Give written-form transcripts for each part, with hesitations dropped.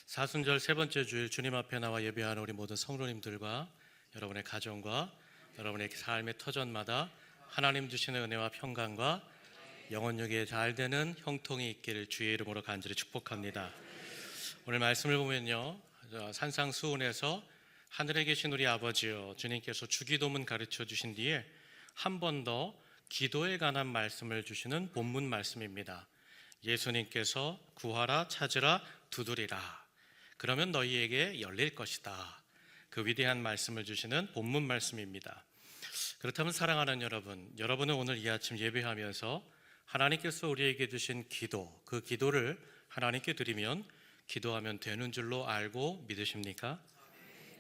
사순절 세 번째 주일 주님 앞에 나와 예배하는 우리 모든 성도님들과 여러분의 가정과 여러분의 삶의 터전마다 하나님 주시는 은혜와 평강과 영혼육에 잘 되는 형통이 있기를 주의 이름으로 간절히 축복합니다. 오늘 말씀을 보면요, 산상수훈에서 하늘에 계신 우리 아버지여, 주님께서 주기도문 가르쳐 주신 뒤에 한 번 더 기도에 관한 말씀을 주시는 본문 말씀입니다. 예수님께서 구하라, 찾으라, 두드리라, 그러면 너희에게 열릴 것이다. 그 위대한 말씀을 주시는 본문 말씀입니다. 그렇다면 사랑하는 여러분, 여러분은 오늘 이 아침 예배하면서 하나님께서 우리에게 주신 기도, 그 기도를 하나님께 드리면 기도하면 되는 줄로 알고 믿으십니까?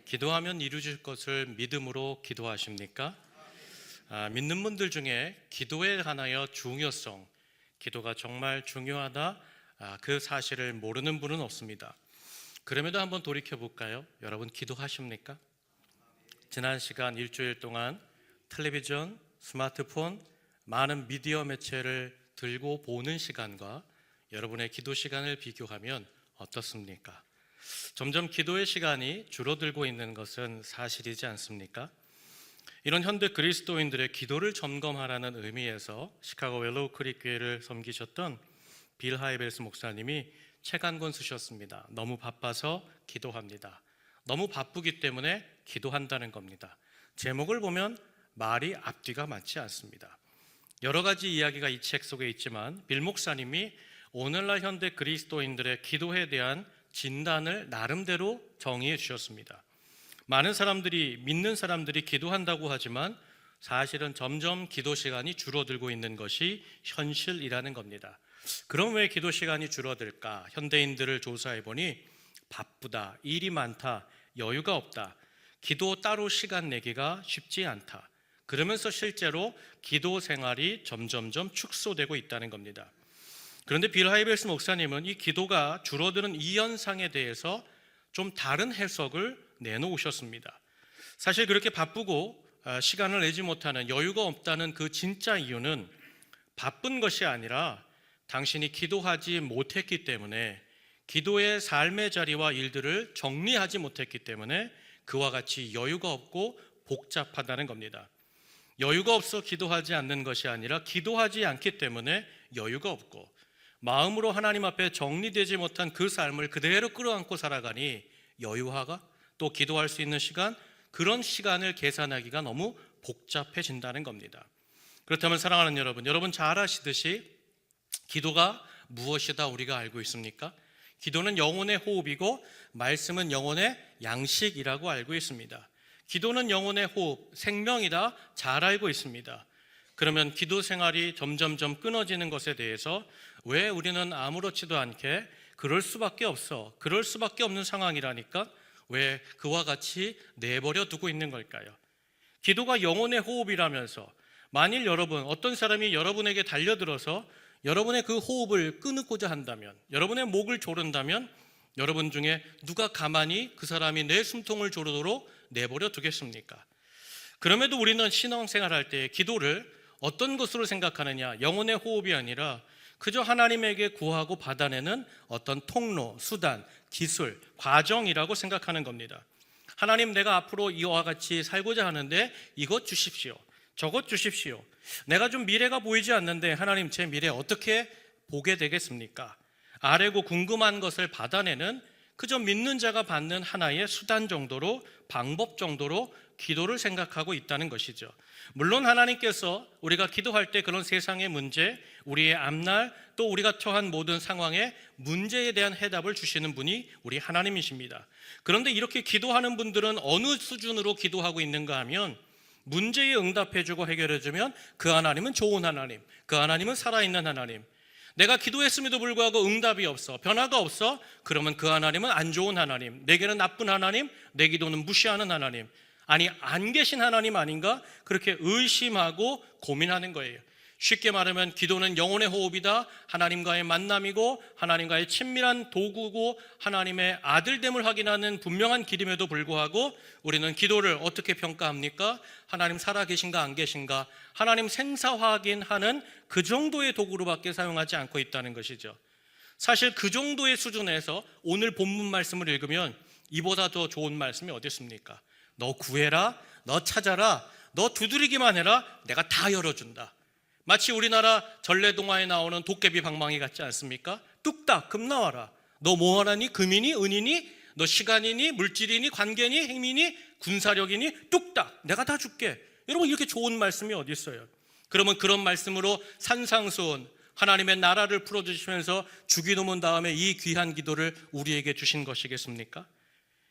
기도하면 이루어질 것을 믿음으로 기도하십니까? 믿는 분들 중에 기도에 관하여 중요성, 기도가 정말 중요하다, 그 사실을 모르는 분은 없습니다. 그럼에도 한번 돌이켜볼까요? 여러분 기도하십니까? 지난 시간 일주일 동안 텔레비전, 스마트폰, 많은 미디어 매체를 들고 보는 시간과 여러분의 기도 시간을 비교하면 어떻습니까? 점점 기도의 시간이 줄어들고 있는 것은 사실이지 않습니까? 이런 현대 그리스도인들의 기도를 점검하라는 의미에서 시카고 웰로우 크릭 교회를 섬기셨던 빌 하이벨스 목사님이 책 한 권 쓰셨습니다. 너무 바빠서 기도합니다. 너무 바쁘기 때문에 기도한다는 겁니다. 제목을 보면 말이 앞뒤가 맞지 않습니다. 여러 가지 이야기가 이 책 속에 있지만 빌 목사님이 오늘날 현대 그리스도인들의 기도에 대한 진단을 나름대로 정의해 주셨습니다. 많은 사람들이, 믿는 사람들이 기도한다고 하지만 사실은 점점 기도 시간이 줄어들고 있는 것이 현실이라는 겁니다. 그럼 왜 기도 시간이 줄어들까? 현대인들을 조사해 보니 바쁘다, 일이 많다, 여유가 없다, 기도 따로 시간 내기가 쉽지 않다, 그러면서 실제로 기도 생활이 점점점 축소되고 있다는 겁니다. 그런데 빌 하이벨스 목사님은 이 기도가 줄어드는 이 현상에 대해서 좀 다른 해석을 내놓으셨습니다. 사실 그렇게 바쁘고 시간을 내지 못하는, 여유가 없다는 그 진짜 이유는 바쁜 것이 아니라 당신이 기도하지 못했기 때문에, 기도의 삶의 자리와 일들을 정리하지 못했기 때문에 그와 같이 여유가 없고 복잡하다는 겁니다. 여유가 없어 기도하지 않는 것이 아니라 기도하지 않기 때문에 여유가 없고, 마음으로 하나님 앞에 정리되지 못한 그 삶을 그대로 끌어안고 살아가니 여유화가, 또 기도할 수 있는 시간, 그런 시간을 계산하기가 너무 복잡해진다는 겁니다. 그렇다면 사랑하는 여러분 잘 아시듯이 기도가 무엇이다 우리가 알고 있습니까? 기도는 영혼의 호흡이고 말씀은 영혼의 양식이라고 알고 있습니다. 기도는 영혼의 호흡, 생명이다, 잘 알고 있습니다. 그러면 기도 생활이 점점점 끊어지는 것에 대해서 왜 우리는 아무렇지도 않게 그럴 수밖에 없는 상황이라니까 왜 그와 같이 내버려 두고 있는 걸까요? 기도가 영혼의 호흡이라면서 만일 여러분, 어떤 사람이 여러분에게 달려들어서 여러분의 그 호흡을 끊고자 한다면, 여러분의 목을 조른다면 여러분 중에 누가 가만히 그 사람이 내 숨통을 조르도록 내버려 두겠습니까? 그럼에도 우리는 신앙생활할 때 기도를 어떤 것으로 생각하느냐? 영혼의 호흡이 아니라 그저 하나님에게 구하고 받아내는 어떤 통로, 수단, 기술, 과정이라고 생각하는 겁니다. 하나님, 내가 앞으로 이와 같이 살고자 하는데 이것 주십시오, 저것 주십시오. 내가 좀 미래가 보이지 않는데 하나님, 제 미래 어떻게 보게 되겠습니까? 아뢰고 궁금한 것을 받아내는, 그저 믿는 자가 받는 하나의 수단 정도로, 방법 정도로 기도를 생각하고 있다는 것이죠. 물론 하나님께서 우리가 기도할 때 그런 세상의 문제, 우리의 앞날, 또 우리가 처한 모든 상황의 문제에 대한 해답을 주시는 분이 우리 하나님이십니다. 그런데 이렇게 기도하는 분들은 어느 수준으로 기도하고 있는가 하면, 문제에 응답해주고 해결해주면 그 하나님은 좋은 하나님, 그 하나님은 살아있는 하나님. 내가 기도했음에도 불구하고 응답이 없어, 변화가 없어, 그러면 그 하나님은 안 좋은 하나님, 내게는 나쁜 하나님, 내 기도는 무시하는 하나님, 아니 안 계신 하나님 아닌가, 그렇게 의심하고 고민하는 거예요. 쉽게 말하면 기도는 영혼의 호흡이다, 하나님과의 만남이고 하나님과의 친밀한 도구고 하나님의 아들됨을 확인하는 분명한 길임에도 불구하고 우리는 기도를 어떻게 평가합니까? 하나님 살아계신가 안 계신가, 하나님 생사 확인하는 그 정도의 도구로밖에 사용하지 않고 있다는 것이죠. 사실 그 정도의 수준에서 오늘 본문 말씀을 읽으면 이보다 더 좋은 말씀이 어디 있습니까? 너 구해라, 너 찾아라, 너 두드리기만 해라, 내가 다 열어준다. 마치 우리나라 전래동화에 나오는 도깨비 방망이 같지 않습니까? 뚝딱 금 나와라. 너 뭐 하라니? 금이니? 은이니? 너 시간이니? 물질이니? 관계니? 행미니? 군사력이니? 뚝딱 내가 다 줄게. 여러분, 이렇게 좋은 말씀이 어디 있어요? 그러면 그런 말씀으로 산상수훈 하나님의 나라를 풀어주시면서 주기 넘은 다음에 이 귀한 기도를 우리에게 주신 것이겠습니까?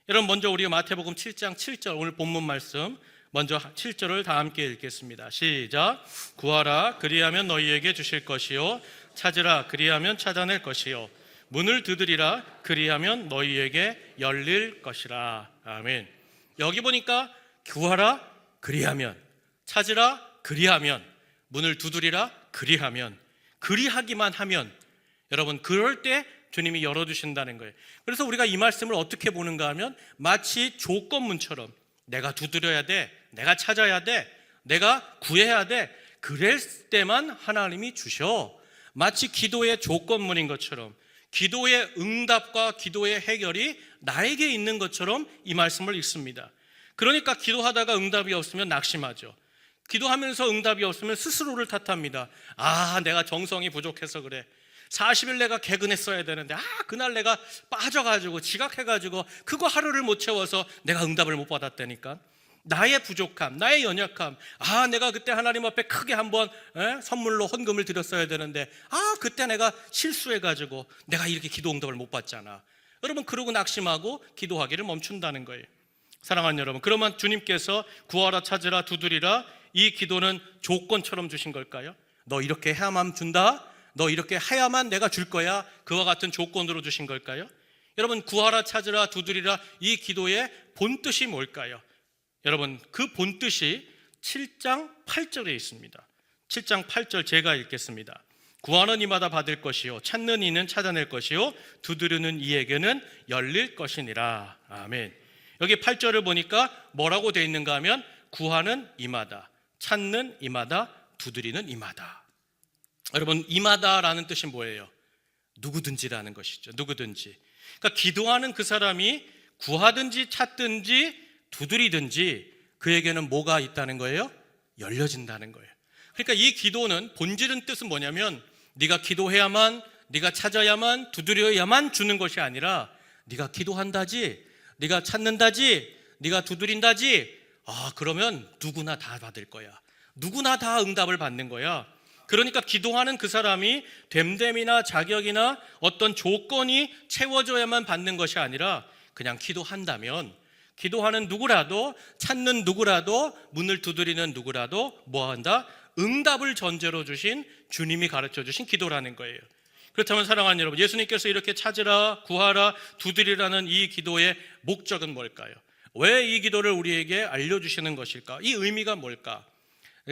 여러분, 먼저 우리가 마태복음 7장 7절 오늘 본문 말씀 먼저 7절을 다 함께 읽겠습니다. 시작. 구하라 그리하면 너희에게 주실 것이요 찾으라 그리하면 찾아낼 것이요 문을 두드리라 그리하면 너희에게 열릴 것이라. 아멘. 여기 보니까 구하라 그리하면, 찾으라 그리하면, 문을 두드리라 그리하면, 그리하기만 하면, 여러분 그럴 때 주님이 열어주신다는 거예요. 그래서 우리가 이 말씀을 어떻게 보는가 하면 마치 조건문처럼 내가 두드려야 돼, 내가 찾아야 돼, 내가 구해야 돼, 그랬을 때만 하나님이 주셔. 마치 기도의 조건문인 것처럼, 기도의 응답과 기도의 해결이 나에게 있는 것처럼 이 말씀을 읽습니다. 그러니까 기도하다가 응답이 없으면 낙심하죠. 기도하면서 응답이 없으면 스스로를 탓합니다. 아, 내가 정성이 부족해서 그래. 40일 내가 개근했어야 되는데 그날 내가 빠져가지고 지각해가지고 그거 하루를 못 채워서 내가 응답을 못 받았다니까. 나의 부족함, 나의 연약함, 내가 그때 하나님 앞에 크게 한번 선물로 헌금을 드렸어야 되는데 그때 내가 실수해가지고 내가 이렇게 기도 응답을 못 받잖아. 여러분, 그러고 낙심하고 기도하기를 멈춘다는 거예요. 사랑하는 여러분, 그러면 주님께서 구하라 찾으라 두드리라 이 기도는 조건처럼 주신 걸까요? 너 이렇게 해야만 준다, 너 이렇게 해야만 내가 줄 거야, 그와 같은 조건으로 주신 걸까요? 여러분, 구하라 찾으라 두드리라 이 기도의 본뜻이 뭘까요? 여러분, 그 본뜻이 7장 8절에 있습니다. 7장 8절 제가 읽겠습니다. 구하는 이마다 받을 것이요 찾는 이는 찾아낼 것이요 두드리는 이에게는 열릴 것이니라. 아멘. 여기 8절을 보니까 뭐라고 되어 있는가 하면 구하는 이마다, 찾는 이마다, 두드리는 이마다. 여러분, 이마다라는 뜻이 뭐예요? 누구든지라는 것이죠. 누구든지. 그러니까 기도하는 그 사람이 구하든지 찾든지 두드리든지 그에게는 뭐가 있다는 거예요? 열려진다는 거예요. 그러니까 이 기도는 본질은 뜻은 뭐냐면 네가 기도해야만, 네가 찾아야만, 두드려야만 주는 것이 아니라 네가 기도한다지, 네가 찾는다지, 네가 두드린다지, 그러면 누구나 다 받을 거야. 누구나 다 응답을 받는 거야. 그러니까 기도하는 그 사람이 됨됨이나 자격이나 어떤 조건이 채워져야만 받는 것이 아니라 그냥 기도한다면 기도하는 누구라도, 찾는 누구라도, 문을 두드리는 누구라도 뭐한다? 응답을 전제로 주신 주님이 가르쳐 주신 기도라는 거예요. 그렇다면 사랑하는 여러분, 예수님께서 이렇게 찾으라, 구하라, 두드리라는 이 기도의 목적은 뭘까요? 왜 이 기도를 우리에게 알려주시는 것일까? 이 의미가 뭘까?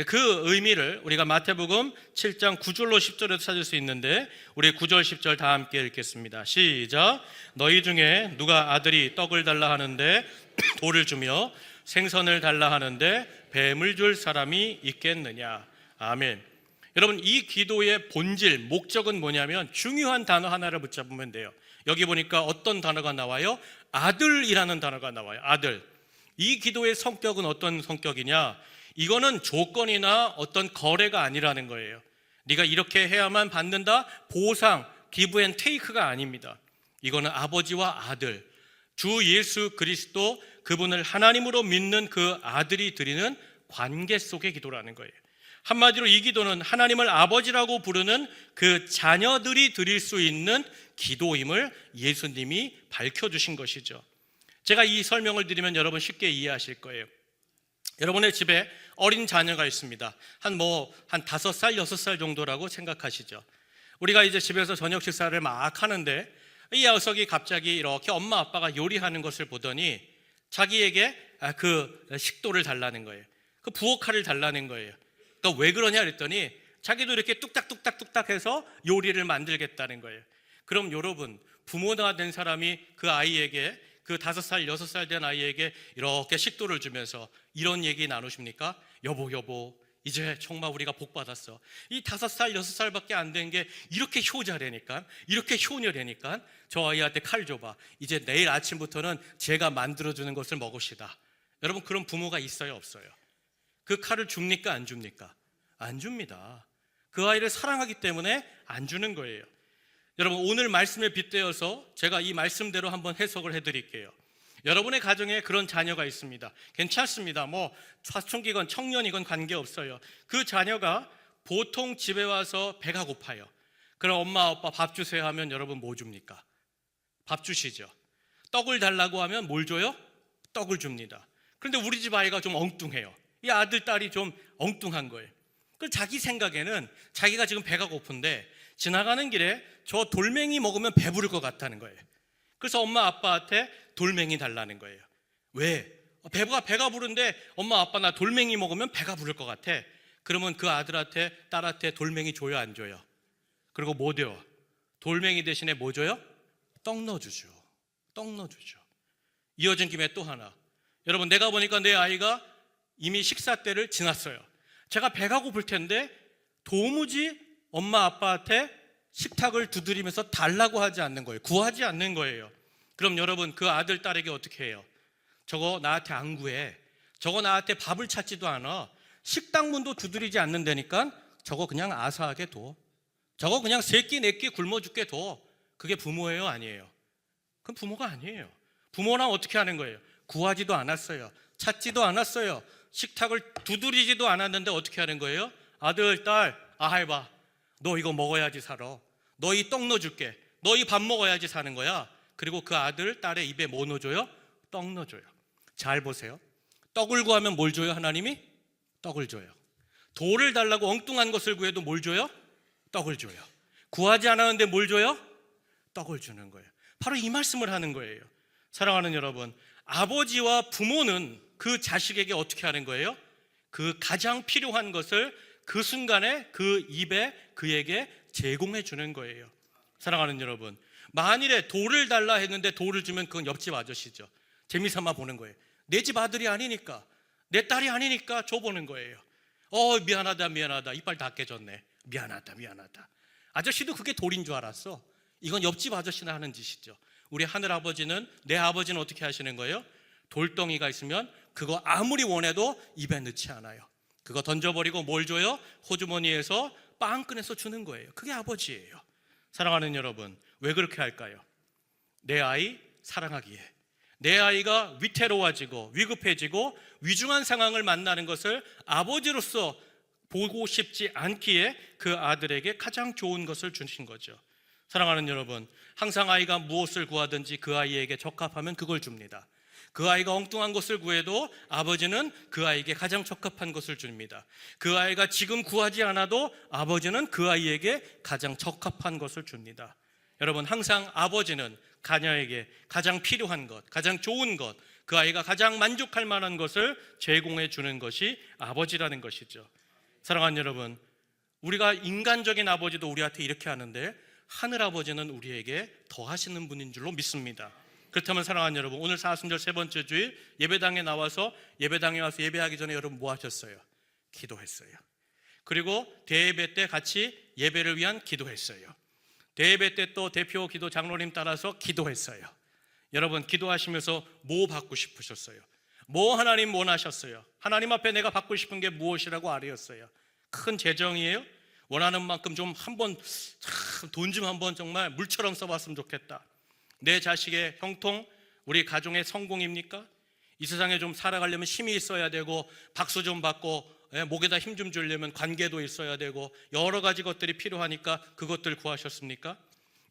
그 의미를 우리가 마태복음 7장 9절로 10절에서 찾을 수 있는데 우리 9절 10절 다 함께 읽겠습니다. 시작. 너희 중에 누가 아들이 떡을 달라 하는데 돌을 주며 생선을 달라 하는데 뱀을 줄 사람이 있겠느냐. 아멘. 여러분, 이 기도의 본질, 목적은 뭐냐면 중요한 단어 하나를 붙잡으면 돼요. 여기 보니까 어떤 단어가 나와요? 아들이라는 단어가 나와요. 아들. 이 기도의 성격은 어떤 성격이냐? 이거는 조건이나 어떤 거래가 아니라는 거예요. 네가 이렇게 해야만 받는다, 보상, 기브 앤 테이크가 아닙니다. 이거는 아버지와 아들, 주 예수 그리스도 그분을 하나님으로 믿는 그 아들이 드리는 관계 속의 기도라는 거예요. 한마디로 이 기도는 하나님을 아버지라고 부르는 그 자녀들이 드릴 수 있는 기도임을 예수님이 밝혀주신 것이죠. 제가 이 설명을 드리면 여러분 쉽게 이해하실 거예요. 여러분의 집에 어린 자녀가 있습니다. 한 5살, 6살 정도라고 생각하시죠. 우리가 이제 집에서 저녁 식사를 막 하는데 이 녀석이 갑자기 이렇게 엄마 아빠가 요리하는 것을 보더니 자기에게 그 식도를 달라는 거예요. 그 부엌칼을 달라는 거예요. 그러니까 왜 그러냐 그랬더니 자기도 이렇게 뚝딱뚝딱뚝딱 해서 요리를 만들겠다는 거예요. 그럼 여러분, 부모가 된 사람이 그 아이에게, 그 5살, 6살 된 아이에게 이렇게 식도를 주면서 이런 얘기 나누십니까? 여보, 이제 정말 우리가 복 받았어. 이 5살, 6살밖에 안 된 게 이렇게 효자라니까, 이렇게 효녀라니까. 저 아이한테 칼 줘봐. 이제 내일 아침부터는 제가 만들어주는 것을 먹읍시다. 여러분, 그런 부모가 있어요, 없어요? 그 칼을 줍니까, 안 줍니까? 안 줍니다. 그 아이를 사랑하기 때문에 안 주는 거예요. 여러분, 오늘 말씀에 빗대어서 제가 이 말씀대로 한번 해석을 해드릴게요. 여러분의 가정에 그런 자녀가 있습니다. 괜찮습니다. 뭐 사춘기건 청년이건 관계없어요. 그 자녀가 보통 집에 와서 배가 고파요. 그럼 엄마 아빠 밥 주세요 하면 여러분 뭐 줍니까? 밥 주시죠. 떡을 달라고 하면 뭘 줘요? 떡을 줍니다. 그런데 우리 집 아이가 좀 엉뚱해요. 이 아들 딸이 좀 엉뚱한 거예요. 그 자기 생각에는 자기가 지금 배가 고픈데 지나가는 길에 저 돌멩이 먹으면 배부를 것 같다는 거예요. 그래서 엄마 아빠한테 돌멩이 달라는 거예요. 왜? 배가 부른데 엄마 아빠 나 돌멩이 먹으면 배가 부를 것 같아. 그러면 그 아들한테 딸한테 돌멩이 줘요, 안 줘요? 그리고 뭐 돼요? 돌멩이 대신에 뭐 줘요? 떡 넣어주죠. 떡 넣어주죠. 이어진 김에 또 하나. 여러분, 내가 보니까 내 아이가 이미 식사 때를 지났어요. 제가 배가 고플 텐데 도무지 엄마 아빠한테 식탁을 두드리면서 달라고 하지 않는 거예요. 구하지 않는 거예요. 그럼 여러분, 그 아들 딸에게 어떻게 해요? 저거 나한테 안 구해. 저거 나한테 밥을 찾지도 않아. 식당 문도 두드리지 않는다니까 저거 그냥 아사하게 둬. 저거 그냥 세끼 네끼 굶어 죽게 둬. 그게 부모예요, 아니에요? 그건 부모가 아니에요. 부모랑 어떻게 하는 거예요? 구하지도 않았어요. 찾지도 않았어요. 식탁을 두드리지도 않았는데 어떻게 하는 거예요? 아들, 딸, 해봐. 너 이거 먹어야지 살아. 너 이 떡 넣어줄게. 너 이 밥 먹어야지 사는 거야. 그리고 그 아들, 딸의 입에 뭐 넣어줘요? 떡 넣어줘요. 잘 보세요. 떡을 구하면 뭘 줘요, 하나님이? 떡을 줘요. 돌을 달라고 엉뚱한 것을 구해도 뭘 줘요? 떡을 줘요. 구하지 않았는데 뭘 줘요? 떡을 주는 거예요. 바로 이 말씀을 하는 거예요. 사랑하는 여러분, 아버지와 부모는 그 자식에게 어떻게 하는 거예요? 그 가장 필요한 것을 그 순간에 그 입에 그에게 제공해 주는 거예요. 사랑하는 여러분, 만일에 돌을 달라 했는데 돌을 주면 그건 옆집 아저씨죠. 재미삼아 보는 거예요. 내 집 아들이 아니니까, 내 딸이 아니니까 줘보는 거예요. 미안하다 이빨 다 깨졌네. 미안하다. 아저씨도 그게 돌인 줄 알았어. 이건 옆집 아저씨나 하는 짓이죠. 우리 하늘아버지는, 내 아버지는 어떻게 하시는 거예요? 돌덩이가 있으면 그거 아무리 원해도 입에 넣지 않아요. 그거 던져버리고 뭘 줘요? 호주머니에서 빵 꺼내서 주는 거예요. 그게 아버지예요. 사랑하는 여러분, 왜 그렇게 할까요? 내 아이 사랑하기에, 내 아이가 위태로워지고 위급해지고 위중한 상황을 만나는 것을 아버지로서 보고 싶지 않기에 그 아들에게 가장 좋은 것을 주신 거죠. 사랑하는 여러분, 항상 아이가 무엇을 구하든지 그 아이에게 적합하면 그걸 줍니다. 그 아이가 엉뚱한 것을 구해도 아버지는 그 아이에게 가장 적합한 것을 줍니다. 그 아이가 지금 구하지 않아도 아버지는 그 아이에게 가장 적합한 것을 줍니다. 여러분, 항상 아버지는 자녀에게 가장 필요한 것, 가장 좋은 것, 그 아이가 가장 만족할 만한 것을 제공해 주는 것이 아버지라는 것이죠. 사랑하는 여러분, 우리가 인간적인 아버지도 우리한테 이렇게 하는데 하늘아버지는 우리에게 더 하시는 분인 줄로 믿습니다. 그렇다면 사랑하는 여러분, 오늘 사순절 세 번째 주일 예배당에 와서 예배하기 전에 여러분 뭐 하셨어요? 기도했어요. 그리고 대예배 때 같이 예배를 위한 기도했어요. 대예배 때 또 대표 기도 장로님 따라서 기도했어요. 여러분, 기도하시면서 뭐 받고 싶으셨어요? 뭐 하나님 원하셨어요? 하나님 앞에 내가 받고 싶은 게 무엇이라고 아뢰었어요? 큰 재정이에요? 원하는 만큼 좀 한번 돈 좀 한번 정말 물처럼 써봤으면 좋겠다. 내 자식의 형통, 우리 가정의 성공입니까? 이 세상에 좀 살아가려면 힘이 있어야 되고 박수 좀 받고 목에다 힘 좀 주려면 관계도 있어야 되고 여러 가지 것들이 필요하니까 그것들 구하셨습니까?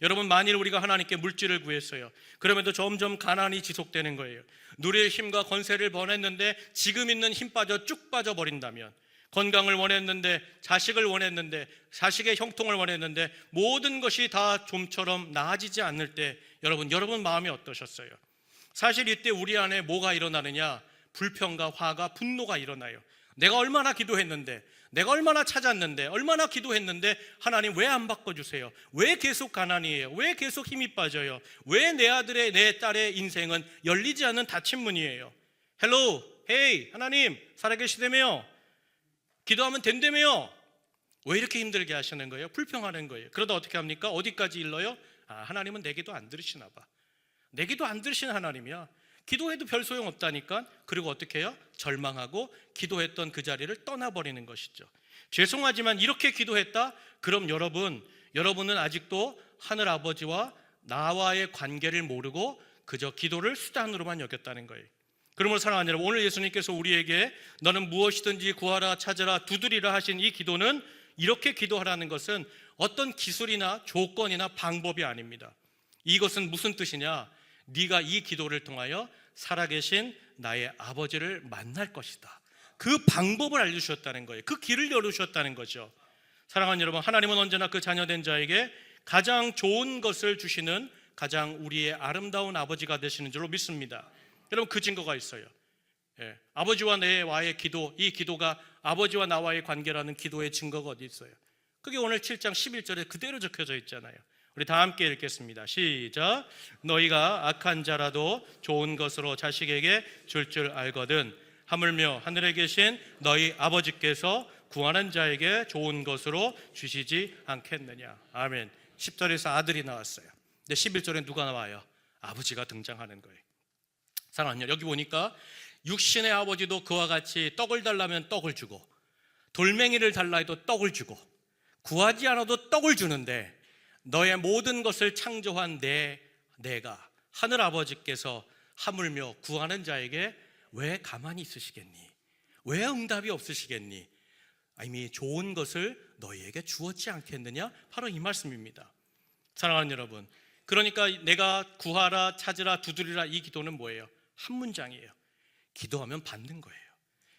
여러분, 만일 우리가 하나님께 물질을 구했어요. 그러면도 점점 가난이 지속되는 거예요. 누릴 힘과 권세를 원했는데 지금 있는 힘 빠져 쭉 빠져버린다면, 건강을 원했는데, 자식을 원했는데, 자식의 형통을 원했는데 모든 것이 다 좀처럼 나아지지 않을 때 여러분 마음이 어떠셨어요? 사실 이때 우리 안에 뭐가 일어나느냐? 불평과 화가, 분노가 일어나요. 내가 얼마나 기도했는데, 내가 얼마나 찾았는데, 얼마나 기도했는데 하나님 왜 안 바꿔주세요? 왜 계속 가난이에요? 왜 계속 힘이 빠져요? 왜 내 아들의, 내 딸의 인생은 열리지 않는 닫힌 문이에요? 헬로, 헤이, 하나님 살아계시다며요? 기도하면 된다며요. 왜 이렇게 힘들게 하시는 거예요? 불평하는 거예요. 그러다 어떻게 합니까? 어디까지 일러요? 하나님은 내 기도 안 들으시나 봐. 내 기도 안 들으시는 하나님이야. 기도해도 별 소용없다니까. 그리고 어떻게 해요? 절망하고 기도했던 그 자리를 떠나버리는 것이죠. 죄송하지만 이렇게 기도했다? 그럼 여러분은 아직도 하늘 아버지와 나와의 관계를 모르고 그저 기도를 수단으로만 여겼다는 거예요. 그러므로 사랑하는 여러분, 오늘 예수님께서 우리에게 너는 무엇이든지 구하라, 찾으라, 두드리라 하신 이 기도는, 이렇게 기도하라는 것은 어떤 기술이나 조건이나 방법이 아닙니다. 이것은 무슨 뜻이냐? 네가 이 기도를 통하여 살아계신 나의 아버지를 만날 것이다. 그 방법을 알려주셨다는 거예요. 그 길을 열어주셨다는 거죠. 사랑하는 여러분, 하나님은 언제나 그 자녀된 자에게 가장 좋은 것을 주시는 가장 우리의 아름다운 아버지가 되시는 줄로 믿습니다. 여러분, 그 증거가 있어요. 아버지와 나와의 기도, 이 기도가 아버지와 나와의 관계라는 기도의 증거가 어디 있어요? 그게 오늘 7장 11절에 그대로 적혀져 있잖아요. 우리 다 함께 읽겠습니다. 시작. 너희가 악한 자라도 좋은 것으로 자식에게 줄 알거든 하물며 하늘에 계신 너희 아버지께서 구하는 자에게 좋은 것으로 주시지 않겠느냐. 아멘. 10절에서 아들이 나왔어요. 근데 11절에 누가 나와요? 아버지가 등장하는 거예요. 사랑하는 여러분, 여기 보니까 육신의 아버지도 그와 같이 떡을 달라면 떡을 주고, 돌멩이를 달라 해도 떡을 주고, 구하지 않아도 떡을 주는데, 너의 모든 것을 창조한 내가 하늘 아버지께서 하물며 구하는 자에게 왜 가만히 있으시겠니? 왜 응답이 없으시겠니? 이미 좋은 것을 너희에게 주었지 않겠느냐? 바로 이 말씀입니다. 사랑하는 여러분, 그러니까 내가 구하라, 찾으라, 두드리라, 이 기도는 뭐예요? 한 문장이에요. 기도하면 받는 거예요.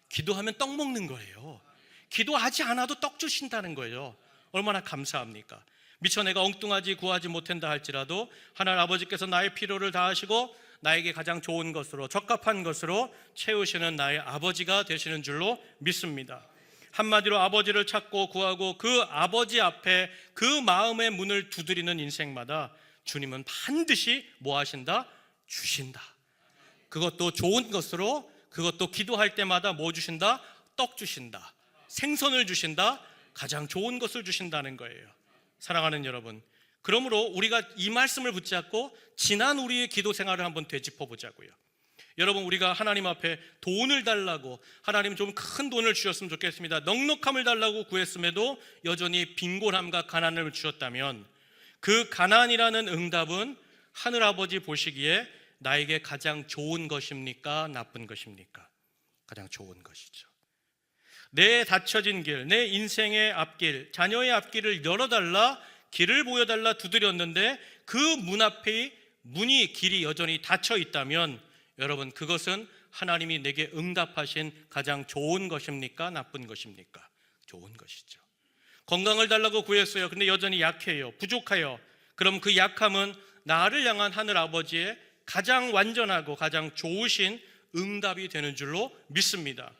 기도하면 떡 먹는 거예요. 기도하지 않아도 떡 주신다는 거예요. 얼마나 감사합니까? 미처 내가 엉뚱하지 구하지 못한다 할지라도 하나님 아버지께서 나의 필요를 다하시고 나에게 가장 좋은 것으로, 적합한 것으로 채우시는 나의 아버지가 되시는 줄로 믿습니다. 한마디로 아버지를 찾고 구하고 그 아버지 앞에 그 마음의 문을 두드리는 인생마다 주님은 반드시 뭐 하신다? 주신다. 그것도 좋은 것으로, 그것도 기도할 때마다 뭐 주신다? 떡 주신다. 생선을 주신다. 가장 좋은 것을 주신다는 거예요. 사랑하는 여러분, 그러므로 우리가 이 말씀을 붙잡고 지난 우리의 기도 생활을 한번 되짚어 보자고요. 여러분, 우리가 하나님 앞에 돈을 달라고, 하나님 좀 큰 돈을 주셨으면 좋겠습니다, 넉넉함을 달라고 구했음에도 여전히 빈곤함과 가난을 주셨다면, 그 가난이라는 응답은 하늘아버지 보시기에 나에게 가장 좋은 것입니까? 나쁜 것입니까? 가장 좋은 것이죠. 내 닫혀진 길, 내 인생의 앞길, 자녀의 앞길을 열어달라, 길을 보여달라 두드렸는데 그 문 앞에 길이 여전히 닫혀 있다면, 여러분, 그것은 하나님이 내게 응답하신 가장 좋은 것입니까? 나쁜 것입니까? 좋은 것이죠. 건강을 달라고 구했어요. 근데 여전히 약해요. 부족해요. 그럼 그 약함은 나를 향한 하늘 아버지의 가장 완전하고 가장 좋으신 응답이 되는 줄로 믿습니다.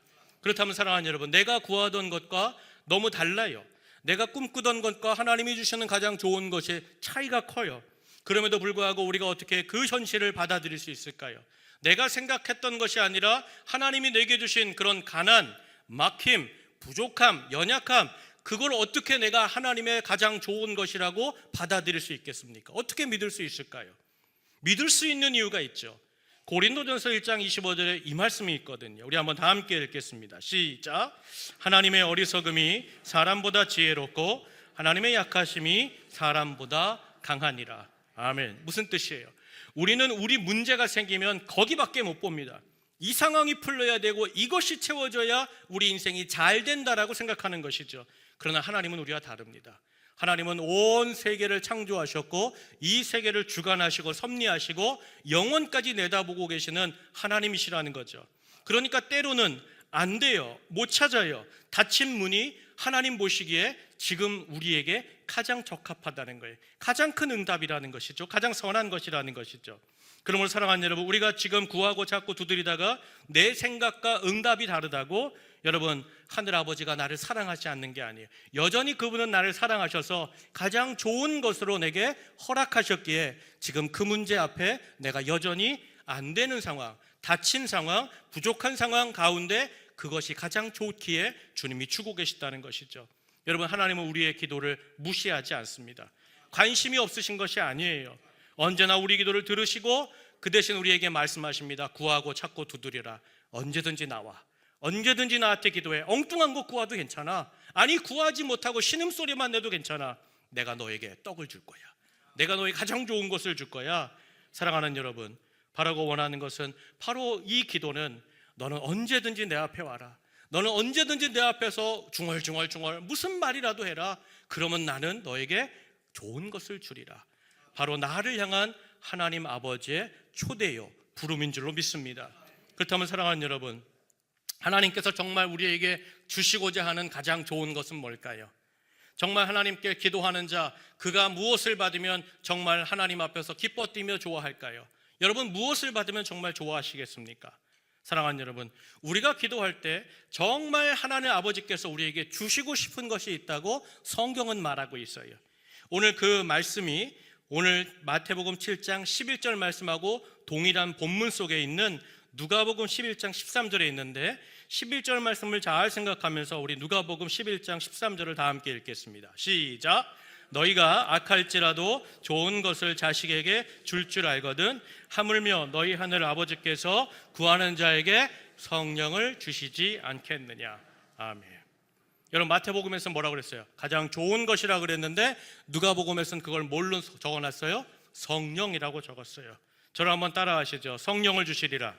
그렇다면 사랑하는 여러분, 내가 구하던 것과 너무 달라요. 내가 꿈꾸던 것과 하나님이 주시는 가장 좋은 것이 차이가 커요. 그럼에도 불구하고 우리가 어떻게 그 현실을 받아들일 수 있을까요? 내가 생각했던 것이 아니라 하나님이 내게 주신 그런 가난, 막힘, 부족함, 연약함, 그걸 어떻게 내가 하나님의 가장 좋은 것이라고 받아들일 수 있겠습니까? 어떻게 믿을 수 있을까요? 믿을 수 있는 이유가 있죠. 고린도전서 1장 25절에 이 말씀이 있거든요. 우리 한번 다 함께 읽겠습니다. 시작. 하나님의 어리석음이 사람보다 지혜롭고 하나님의 약하심이 사람보다 강하니라. 아멘. 무슨 뜻이에요? 우리는 우리 문제가 생기면 거기밖에 못 봅니다. 이 상황이 풀려야 되고 이것이 채워져야 우리 인생이 잘 된다라고 생각하는 것이죠. 그러나 하나님은 우리와 다릅니다. 하나님은 온 세계를 창조하셨고 이 세계를 주관하시고 섭리하시고 영원까지 내다보고 계시는 하나님이시라는 거죠. 그러니까 때로는 안 돼요. 못 찾아요. 닫힌 문이 하나님 보시기에 지금 우리에게 가장 적합하다는 거예요. 가장 큰 응답이라는 것이죠. 가장 선한 것이라는 것이죠. 그러므로 사랑하는 여러분, 우리가 지금 구하고 찾고 두드리다가 내 생각과 응답이 다르다고, 여러분, 하늘아버지가 나를 사랑하지 않는 게 아니에요. 여전히 그분은 나를 사랑하셔서 가장 좋은 것으로 내게 허락하셨기에 지금 그 문제 앞에 내가 여전히 안 되는 상황, 닫힌 상황, 부족한 상황 가운데 그것이 가장 좋기에 주님이 주고 계시다는 것이죠. 여러분, 하나님은 우리의 기도를 무시하지 않습니다. 관심이 없으신 것이 아니에요. 언제나 우리 기도를 들으시고 그 대신 우리에게 말씀하십니다. 구하고 찾고 두드리라. 언제든지 나와. 언제든지 나한테 기도해. 엉뚱한 거 구하도 괜찮아. 아니, 구하지 못하고 신음소리만 내도 괜찮아. 내가 너에게 떡을 줄 거야. 내가 너에게 가장 좋은 것을 줄 거야. 사랑하는 여러분, 바라고 원하는 것은 바로 이 기도는 너는 언제든지 내 앞에 와라. 너는 언제든지 내 앞에서 중얼중얼 무슨 말이라도 해라. 그러면 나는 너에게 좋은 것을 주리라. 바로 나를 향한 하나님 아버지의 초대요, 부름인 줄로 믿습니다. 그렇다면 사랑하는 여러분, 하나님께서 정말 우리에게 주시고자 하는 가장 좋은 것은 뭘까요? 정말 하나님께 기도하는 자, 그가 무엇을 받으면 정말 하나님 앞에서 기뻐 뛰며 좋아할까요? 여러분, 무엇을 받으면 정말 좋아하시겠습니까? 사랑하는 여러분, 우리가 기도할 때 정말 하나님 아버지께서 우리에게 주시고 싶은 것이 있다고 성경은 말하고 있어요. 오늘 그 말씀이 오늘 마태복음 7장 11절 말씀하고 동일한 본문 속에 있는 누가복음 11장 13절에 있는데, 11절 말씀을 잘 생각하면서 우리 누가복음 11장 13절을 다 함께 읽겠습니다. 시작. 너희가 악할지라도 좋은 것을 자식에게 줄 알거든 하물며 너희 하늘 아버지께서 구하는 자에게 성령을 주시지 않겠느냐. 아멘. 여러분, 마태복음에서 뭐라고 그랬어요? 가장 좋은 것이라고 그랬는데 누가복음에서는 그걸 뭘로 적어놨어요? 성령이라고 적었어요. 저를 한번 따라하시죠. 성령을 주시리라.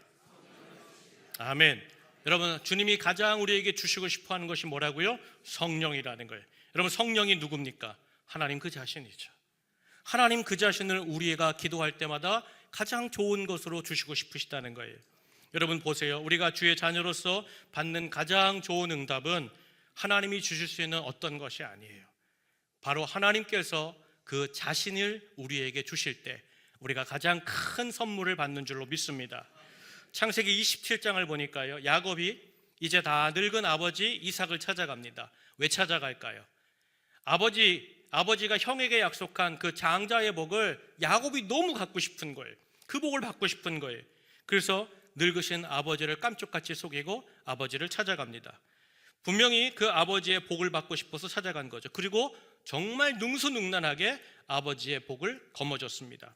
아멘. 여러분, 주님이 가장 우리에게 주시고 싶어하는 것이 뭐라고요? 성령이라는 거예요. 여러분, 성령이 누굽니까? 하나님 그 자신이죠. 하나님 그 자신을 우리가 기도할 때마다 가장 좋은 것으로 주시고 싶으시다는 거예요. 여러분 보세요. 우리가 주의 자녀로서 받는 가장 좋은 응답은 하나님이 주실 수 있는 어떤 것이 아니에요. 바로 하나님께서 그 자신을 우리에게 주실 때 우리가 가장 큰 선물을 받는 줄로 믿습니다. 창세기 27장을 보니까요, 야곱이 이제 다 늙은 아버지 이삭을 찾아갑니다. 왜 찾아갈까요? 아버지가 형에게 약속한 그 장자의 복을 야곱이 너무 갖고 싶은 거예요. 그 복을 받고 싶은 거예요. 그래서 늙으신 아버지를 깜짝같이 속이고 아버지를 찾아갑니다. 분명히 그 아버지의 복을 받고 싶어서 찾아간 거죠. 그리고 정말 능수능란하게 아버지의 복을 거머쥐었습니다.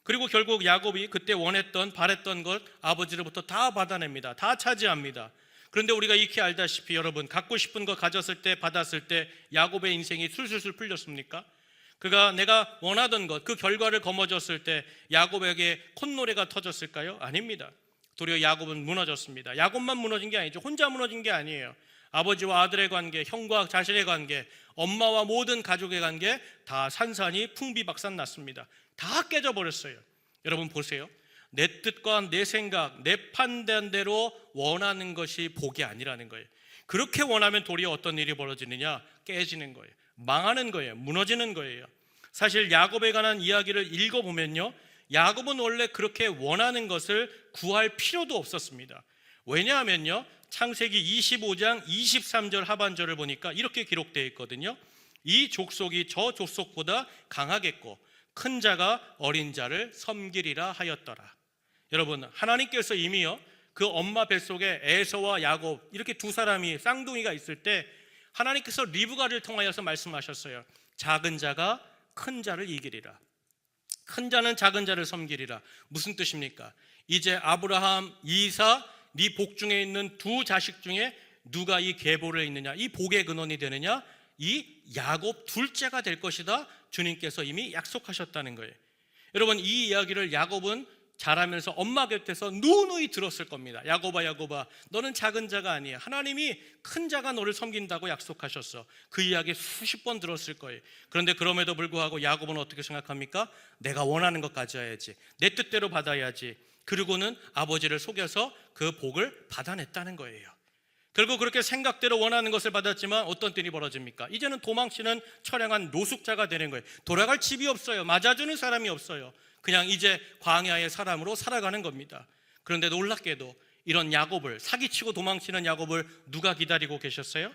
그리고 결국 야곱이 그때 원했던 바랬던 것 아버지로부터 다 받아냅니다. 다 차지합니다. 그런데 우리가 익히 알다시피 여러분, 갖고 싶은 거 가졌을 때, 받았을 때 야곱의 인생이 술술술 풀렸습니까? 그가 내가 원하던 것, 그 결과를 거머쥐었을 때 야곱에게 콧노래가 터졌을까요? 아닙니다. 도리어 야곱은 무너졌습니다. 야곱만 무너진 게 아니죠. 혼자 무너진 게 아니에요. 아버지와 아들의 관계, 형과 자신의 관계, 엄마와 모든 가족의 관계 다 산산이 풍비박산 났습니다. 다 깨져버렸어요. 여러분 보세요. 내 뜻과 내 생각, 내 판단대로 원하는 것이 복이 아니라는 거예요. 그렇게 원하면 도리어 어떤 일이 벌어지느냐? 깨지는 거예요. 망하는 거예요. 무너지는 거예요. 사실 야곱에 관한 이야기를 읽어보면요, 야곱은 원래 그렇게 원하는 것을 구할 필요도 없었습니다. 왜냐하면요, 창세기 25장 23절 하반절을 보니까 이렇게 기록되어 있거든요. 이 족속이 저 족속보다 강하겠고 큰 자가 어린 자를 섬기리라 하였더라. 여러분, 하나님께서 이미요, 그 엄마 뱃속에 에서와 야곱 이렇게 두 사람이 쌍둥이가 있을 때 하나님께서 리브가를 통하여서 말씀하셨어요. 작은 자가 큰 자를 이기리라. 큰 자는 작은 자를 섬기리라. 무슨 뜻입니까? 이제 아브라함, 이삭, 네 복 중에 있는 두 자식 중에 누가 이 계보를 있느냐, 이 복의 근원이 되느냐? 이 야곱 둘째가 될 것이다. 주님께서 이미 약속하셨다는 거예요. 여러분, 이 이야기를 야곱은 자라면서 엄마 곁에서 누누이 들었을 겁니다. 야곱아, 야곱아, 너는 작은 자가 아니야. 하나님이 큰 자가 너를 섬긴다고 약속하셨어. 그 이야기 수십 번 들었을 거예요. 그런데 그럼에도 불구하고 야곱은 어떻게 생각합니까? 내가 원하는 것 가져야지, 내 뜻대로 받아야지. 그리고는 아버지를 속여서 그 복을 받아냈다는 거예요. 결국 그렇게 생각대로 원하는 것을 받았지만 어떤 일이 벌어집니까? 이제는 도망치는 처량한 노숙자가 되는 거예요. 돌아갈 집이 없어요. 맞아주는 사람이 없어요. 그냥 이제 광야의 사람으로 살아가는 겁니다. 그런데 놀랍게도 이런 야곱을, 사기치고 도망치는 야곱을 누가 기다리고 계셨어요?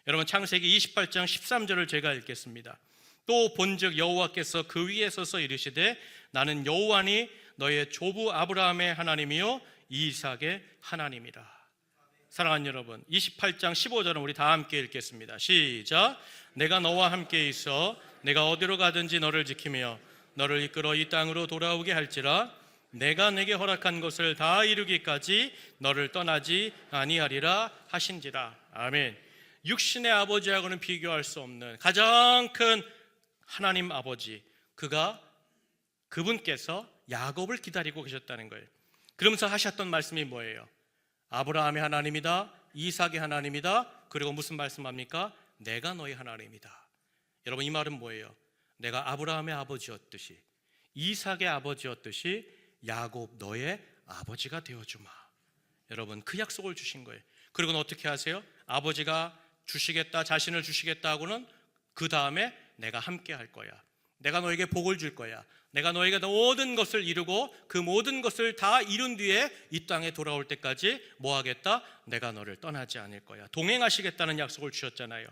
여러분, 창세기 28장 13절을 제가 읽겠습니다. 또 본즉 여호와께서 그 위에 서서 이르시되 나는 여호와니 너의 조부 아브라함의 하나님이요 이삭의 하나님이라. 사랑하는 여러분, 28장 15절은 우리 다 함께 읽겠습니다. 시작. 내가 너와 함께 있어 내가 어디로 가든지 너를 지키며 너를 이끌어 이 땅으로 돌아오게 할지라. 내가 내게 허락한 것을 다 이루기까지 너를 떠나지 아니하리라 하신지라. 아멘. 육신의 아버지하고는 비교할 수 없는 가장 큰 하나님 아버지, 그분께서 야곱을 기다리고 계셨다는 거예요. 그러면서 하셨던 말씀이 뭐예요? 아브라함의 하나님이다, 이삭의 하나님이다, 그리고 무슨 말씀합니까? 내가 너의 하나님이다. 여러분, 이 말은 뭐예요? 내가 아브라함의 아버지였듯이, 이삭의 아버지였듯이 야곱 너의 아버지가 되어주마. 여러분, 그 약속을 주신 거예요. 그리고는 어떻게 하세요? 아버지가 주시겠다, 자신을 주시겠다 하고는 그 다음에 내가 함께 할 거야, 내가 너에게 복을 줄 거야, 내가 너에게 모든 것을 이루고 그 모든 것을 다 이룬 뒤에 이 땅에 돌아올 때까지 뭐 하겠다? 내가 너를 떠나지 않을 거야. 동행하시겠다는 약속을 주셨잖아요.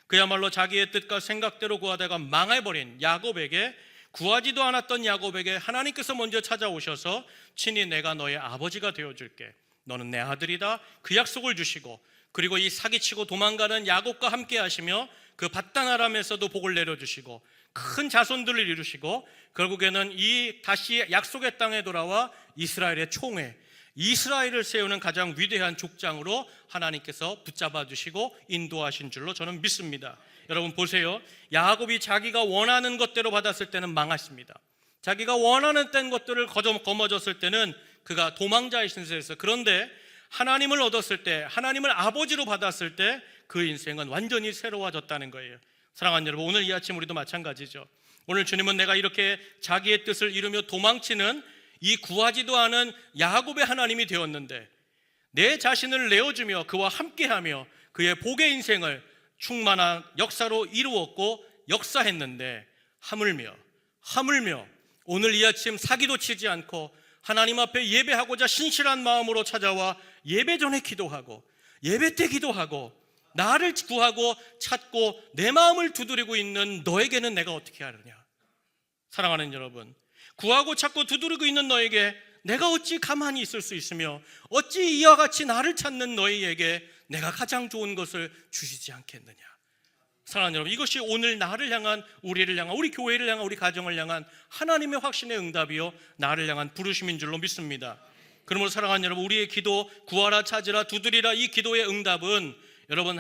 그야말로 자기의 뜻과 생각대로 구하다가 망해버린 야곱에게, 구하지도 않았던 야곱에게 하나님께서 먼저 찾아오셔서 친히 내가 너의 아버지가 되어줄게, 너는 내 아들이다, 그 약속을 주시고, 그리고 이 사기치고 도망가는 야곱과 함께 하시며 그 밧단 아람에서도 복을 내려주시고 큰 자손들을 이루시고 결국에는 이 다시 약속의 땅에 돌아와 이스라엘의 총회, 이스라엘을 세우는 가장 위대한 족장으로 하나님께서 붙잡아 주시고 인도하신 줄로 저는 믿습니다. 여러분 보세요. 야곱이 자기가 원하는 것대로 받았을 때는 망했습니다. 자기가 원하는 것들을 거머쥐었을 때는 그가 도망자의 신세에서, 그런데 하나님을 얻었을 때, 하나님을 아버지로 받았을 때 그 인생은 완전히 새로워졌다는 거예요. 사랑하는 여러분, 오늘 이 아침 우리도 마찬가지죠. 오늘 주님은 내가 이렇게 자기의 뜻을 이루며 도망치는 이 구하지도 않은 야곱의 하나님이 되었는데 내 자신을 내어주며 그와 함께하며 그의 복의 인생을 충만한 역사로 이루었고 역사했는데 하물며 오늘 이 아침 사기도 치지 않고 하나님 앞에 예배하고자 신실한 마음으로 찾아와 예배 전에 기도하고 예배 때 기도하고 나를 구하고 찾고 내 마음을 두드리고 있는 너에게는 내가 어떻게 하느냐? 사랑하는 여러분, 구하고 찾고 두드리고 있는 너에게 내가 어찌 가만히 있을 수 있으며 어찌 이와 같이 나를 찾는 너희에게 내가 가장 좋은 것을 주시지 않겠느냐? 사랑하는 여러분, 이것이 오늘 나를 향한, 우리를 향한, 우리 교회를 향한, 우리 가정을 향한 하나님의 확신의 응답이요 나를 향한 부르심인 줄로 믿습니다. 그러므로 사랑하는 여러분, 우리의 기도, 구하라 찾으라 두드리라, 이 기도의 응답은 여러분